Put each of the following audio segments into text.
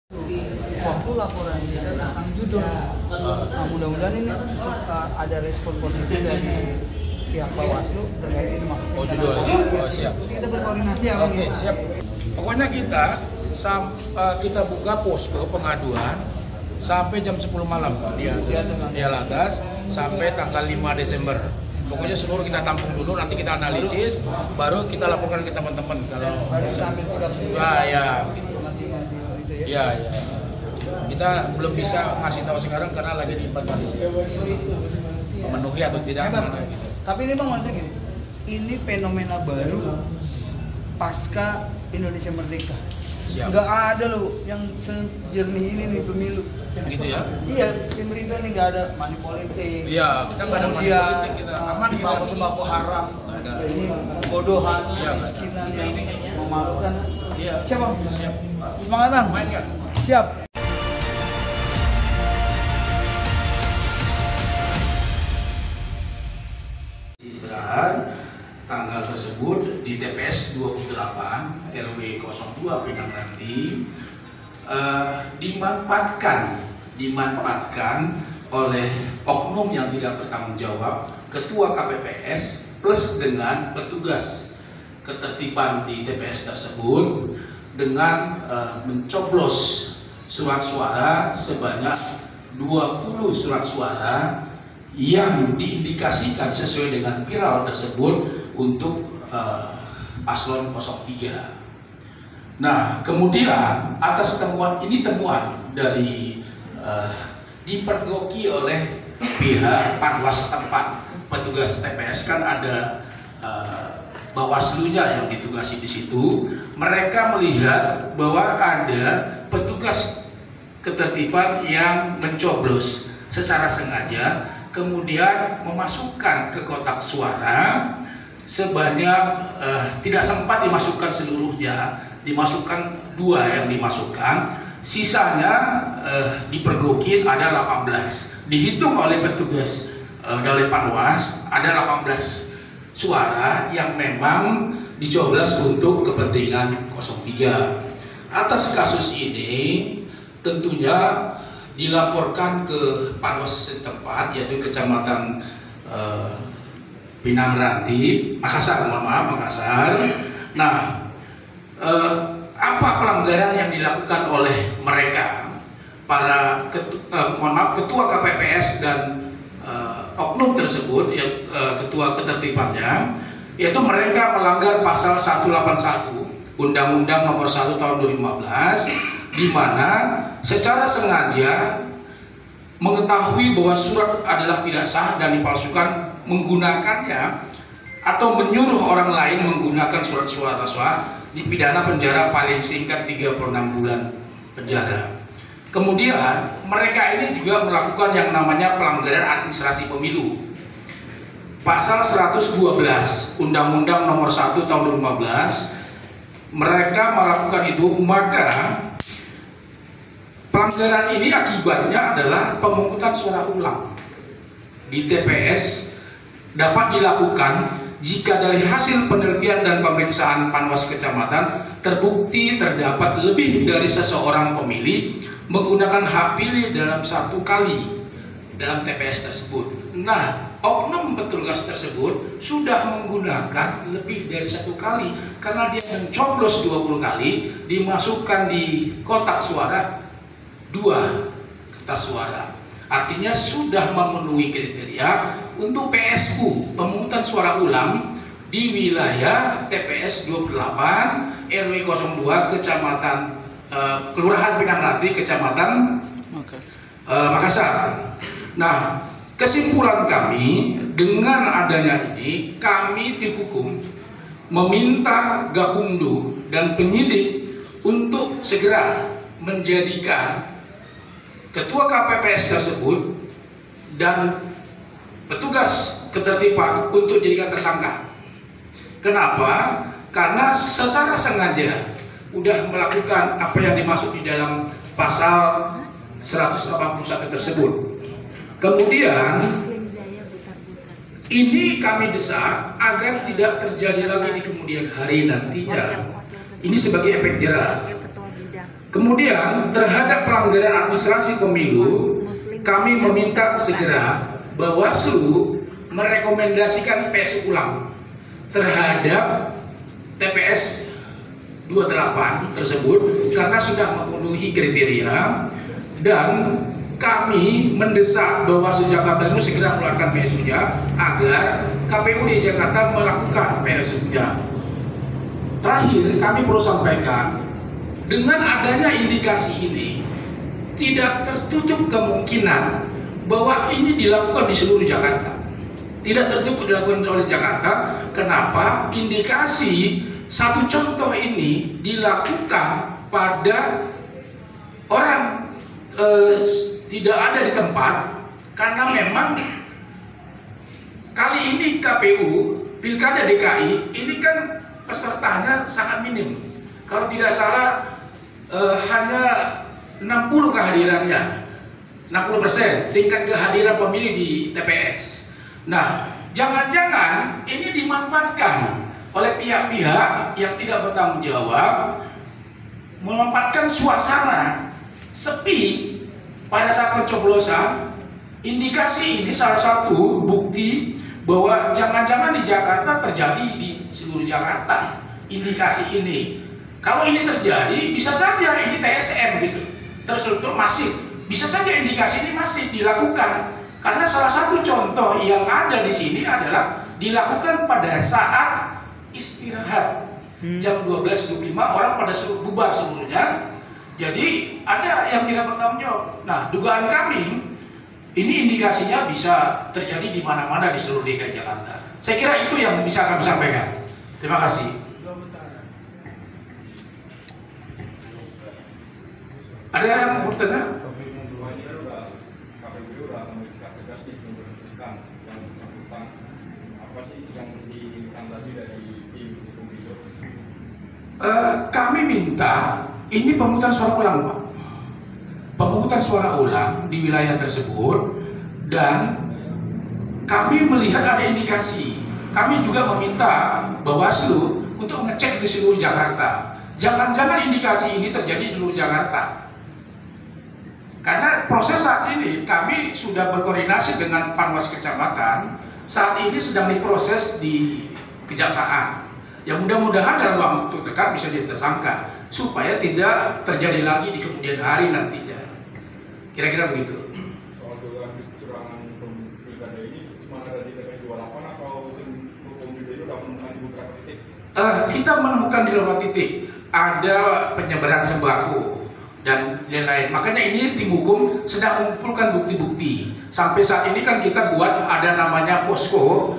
di waktu laporan kita tentang judul. Nah, mudah-mudahan ini ada respon positif dari pihak Bawaslu terkait ini. Oh, judul. Oh, siap. Kita berkoordinasi ya, Bang. Oke, siap. Pokoknya kita buka posko pengaduan sampai jam 10 malam Pak di Alatas sampai tanggal 5 Desember. Pokoknya seluruh kita tampung dulu, nanti kita analisis, baru kita laporkan ke teman-teman kalau bisa ambil sikap sendiri. ya. Masih itu ya. Iya. Kita belum bisa ngasih tahu sekarang karena lagi diinventarisasi. Memenuhi atau tidak. Tapi ini Bang, maksudnya gini, ini fenomena baru pasca Indonesia Merdeka. Siap. Nggak ada loh yang sejernih ini nih pemilu. Gitu ya? Iya, pemerintah nih nggak ada money politik. Iya, kita nggak ada money politik, kita aman, kita sembako haram. Nggak ada. Ini bodohan, Iya, kemiskinan yang memalukan. Iya. Siap Bang? Siap. Semangat Bang. Main kan? Siap. Istirahat tanggal tersebut di TPS 28 RW 02 Pinang Ranti dimanfaatkan oleh oknum yang tidak bertanggung jawab, ketua KPPS plus dengan petugas ketertiban di TPS tersebut dengan mencoblos surat suara sebanyak 20 surat suara yang diindikasikan sesuai dengan viral tersebut untuk paslon 03. Nah, kemudian atas temuan dari dipergoki oleh pihak Panwas setempat, petugas TPS kan ada Bawaslunya yang ditugasi di situ. Mereka melihat bahwa ada petugas ketertiban yang mencoblos secara sengaja, kemudian memasukkan ke kotak suara sebanyak tidak sempat dimasukkan seluruhnya, dimasukkan 2 yang dimasukkan, sisanya dipergokin ada 18. Dihitung oleh petugas dari Panwas ada 18 suara yang memang dicoblos untuk kepentingan 03. Atas kasus ini tentunya dilaporkan ke Panwas setempat, yaitu Kecamatan Pinang Ranti, Makassar. Nah, apa pelanggaran yang dilakukan oleh mereka, para ketua KPPS dan oknum tersebut, ketua ketertibannya, yaitu mereka melanggar pasal 181 Undang-Undang Nomor 1 Tahun 2015, di mana secara sengaja mengetahui bahwa surat adalah tidak sah dan dipalsukan, menggunakannya atau menyuruh orang lain menggunakan surat suara, dipidana penjara paling singkat 36 bulan penjara. Kemudian mereka ini juga melakukan yang namanya pelanggaran administrasi pemilu. Pasal 112 Undang-Undang Nomor 1 Tahun 2015, mereka melakukan itu, maka pelanggaran ini akibatnya adalah pemungutan suara ulang di TPS dapat dilakukan jika dari hasil penelitian dan pemeriksaan Panwas Kecamatan terbukti terdapat lebih dari seseorang pemilih menggunakan hak pilih dalam 1 kali dalam TPS tersebut. Nah, oknum petugas tersebut sudah menggunakan lebih dari 1 kali karena dia mencoblos 20 kali, dimasukkan di kotak suara 2 kertas suara. Artinya sudah memenuhi kriteria untuk PSU, pemungutan suara ulang di wilayah TPS 28 RW 02 Kecamatan Kelurahan Pinang Ranti, Kecamatan Makassar. Nah, kesimpulan kami dengan adanya ini, kami tim hukum meminta Gakumdu dan penyidik untuk segera menjadikan ketua KPPS tersebut dan petugas ketertiban untuk dijadikan tersangka. Kenapa? Karena secara sengaja udah melakukan apa yang dimaksud di dalam pasal 181 tersebut. Kemudian ini kami desak agar tidak terjadi lagi di kemudian hari nantinya. Ini sebagai efek jerah. Kemudian terhadap pelanggaran administrasi pemilu, kami meminta segera Bawaslu merekomendasikan PSU ulang terhadap TPS 28 tersebut karena sudah memenuhi kriteria, dan kami mendesak Bawaslu Jakarta itu segera mengeluarkan PSU-nya agar KPU di Jakarta melakukan PSU-nya. Terakhir, kami perlu sampaikan, dengan adanya indikasi ini tidak tertutup kemungkinan bahwa ini dilakukan di seluruh Jakarta. Tidak tertutup dilakukan oleh Jakarta. Kenapa? Indikasi satu contoh ini dilakukan pada orang tidak ada di tempat, karena memang kali ini KPU Pilkada DKI ini kan pesertanya sangat minim. Kalau tidak salah hanya 60 kehadirannya, 60% tingkat kehadiran pemilih di TPS. Nah, jangan-jangan ini dimanfaatkan oleh pihak-pihak yang tidak bertanggung jawab, memanfaatkan suasana sepi pada saat pencoblosan. Indikasi ini salah satu bukti bahwa jangan-jangan di Jakarta terjadi di seluruh Jakarta. Indikasi ini, kalau ini terjadi, bisa saja ini TSM gitu, terstruktur masif. Bisa saja indikasi ini masih dilakukan, karena salah satu contoh yang ada di sini adalah dilakukan pada saat istirahat jam 12.25, orang pada bubar seluruhnya. Jadi ada yang tidak bertanggung jawab. Nah, dugaan kami ini indikasinya bisa terjadi di mana-mana di seluruh DKI Jakarta. Saya kira itu yang bisa kami sampaikan. Terima kasih. Ada yang bertanya? Kami minta ini pemungutan suara ulang, Pak. Pemungutan suara ulang di wilayah tersebut, dan kami melihat ada indikasi. Kami juga meminta Bawaslu untuk ngecek di seluruh Jakarta. Jangan-jangan indikasi ini terjadi di seluruh Jakarta. Karena proses saat ini kami sudah berkoordinasi dengan Panwas Kecamatan, saat ini sedang diproses di Kejaksaan. Yang mudah-mudahan dalam waktu dekat bisa jadi tersangka, supaya tidak terjadi lagi di kemudian hari nantinya. Kira-kira begitu. Soal dugaan kecurangan pilkada ini cuma ada di TPS 28 atau hukum itu sudah menemukan di beberapa titik? Kita menemukan di beberapa titik ada penyebaran sembako dan lain-lain. Makanya ini tim hukum sedang mengumpulkan bukti-bukti. Sampai saat ini kan kita buat ada namanya posko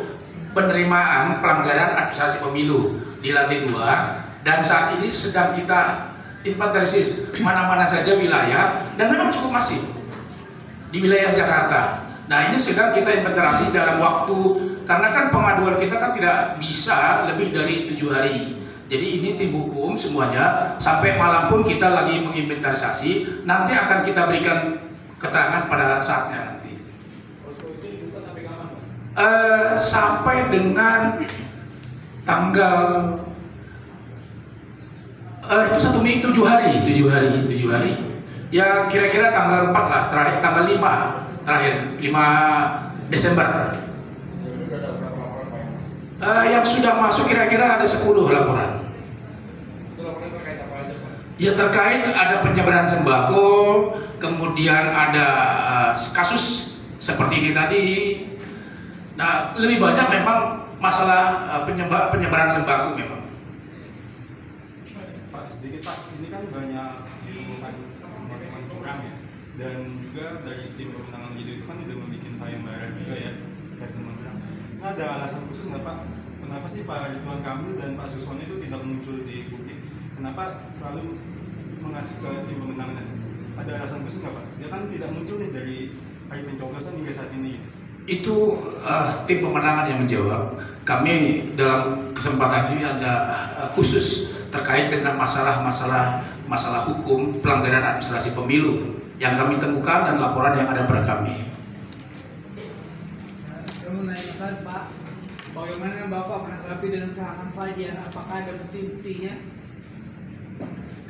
penerimaan pelanggaran administrasi pemilu di lantai 2, dan saat ini sedang kita inventarisir mana-mana saja wilayah, dan memang cukup masif di wilayah Jakarta. Nah, ini sedang kita inventarisir dalam waktu, karena kan pengaduan kita kan tidak bisa lebih dari 7 hari. Jadi ini tim hukum semuanya, sampai malam pun kita lagi menginventarisasi, nanti akan kita berikan keterangan pada saatnya nanti. Sampai dengan tanggal itu 1 minggu, 7 hari. Ya kira-kira tanggal 4 lah, terakhir tanggal 5 terakhir 5 Desember. Yang sudah masuk kira-kira ada 10 laporan. Itu laporan terkait apa aja, Pak? Ya terkait ada penyebaran sembako, kemudian ada kasus seperti ini tadi. Nah, lebih banyak memang masalah penyebaran sembako memang. Pak, sedikit Pak, ini kan banyak ditemukan pemakai curang ya, dan juga dari tim pemenangan itu kan udah membuat sayembara juga ya, terkait dengan curang. Nah, ada alasan khusus nggak Pak? Kenapa sih Pak Ridwan Kamil dan Pak Suswono itu tidak muncul di publik? Kenapa selalu mengasih ke tim pemenangan? Ada alasan khusus nggak Pak? Dia kan tidak muncul nih dari hari pencoblosan hingga saat ini. Itu tim pemenangan yang menjawab. Kami dalam kesempatan ini ada khusus terkait dengan masalah hukum pelanggaran administrasi pemilu yang kami temukan dan laporan yang ada pada kami. Saya mau menanyakan Pak, bagaimana Bapak menanggapi dengan serangan Fajar? Apakah ada bukti-buktinya?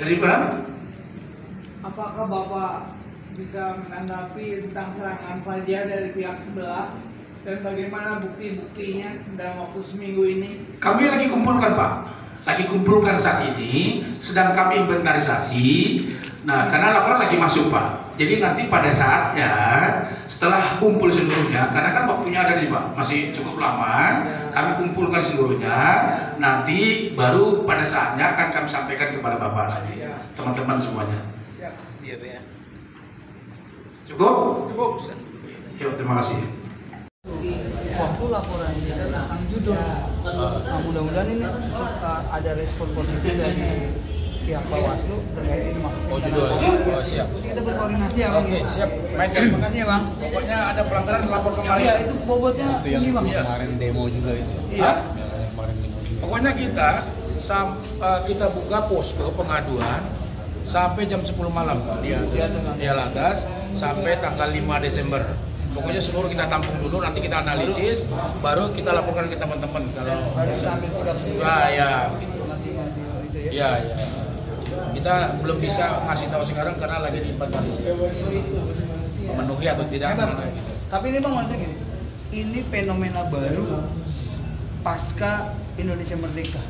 Dari mana? apakah Bapak bisa menanggapi tentang serangan Fajar dari pihak sebelah dan bagaimana bukti-buktinya dalam waktu seminggu ini? Kami lagi kumpulkan Pak, lagi kumpulkan saat ini, sedang kami inventarisasi. Nah, karena laporan lagi masuk Pak, jadi nanti pada saatnya setelah kumpul seluruhnya, karena kan waktunya ada nih Pak, masih cukup lama, kami kumpulkan seluruhnya, nanti baru pada saatnya akan kami sampaikan kepada Bapak nanti, teman-teman semuanya. Iya, Pak. Cukup? Cukup. Yuk, terima kasih. Waktu laporan ini tentang judul, nah, mudah-mudahan ini ada respon positif dari pihak Bawaslu terkait ini Bang. Oh, judul. Oh, siap. Kita berkoordinasi ya Bang. Oke, siap. Baik, Terima kasih ya Bang. pokoknya ada pelanggaran lapor kembali. Iya, itu bobotnya Itu yang ini Bang. kemarin demo juga itu. Iya. Yang kemarin demo juga. Pokoknya kita buka posko pengaduan sampai jam 10 malam di Alagas sampai tanggal 5 Desember. Pokoknya seluruh kita tampung dulu, nanti kita analisis, baru kita laporkan ke teman-teman kalau Harus ambil sikap sendiri. ya begitu. Masih itu ya. Ya. Kita belum bisa ngasih tahu sekarang karena lagi diinventarisasi. Memenuhi atau tidak Bang. mengenai gitu. Tapi ini Bang maksudnya gini, ini fenomena baru pasca Indonesia Merdeka.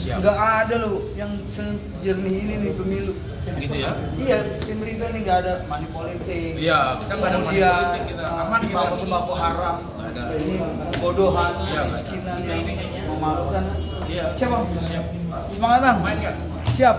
Siap. Nggak ada loh yang sejernih ini nih pemilu. Begitu ya? Iya, pemerintah nih nggak ada money politik. Iya, kita nggak ada money Kemudian, politik, kita aman kita. sembako haram. Nggak ada. Ini bodohan, Iya, kemiskinan yang memalukan. Iya. Siap Bang? Siap. Semangat Bang. Main kan? Siap.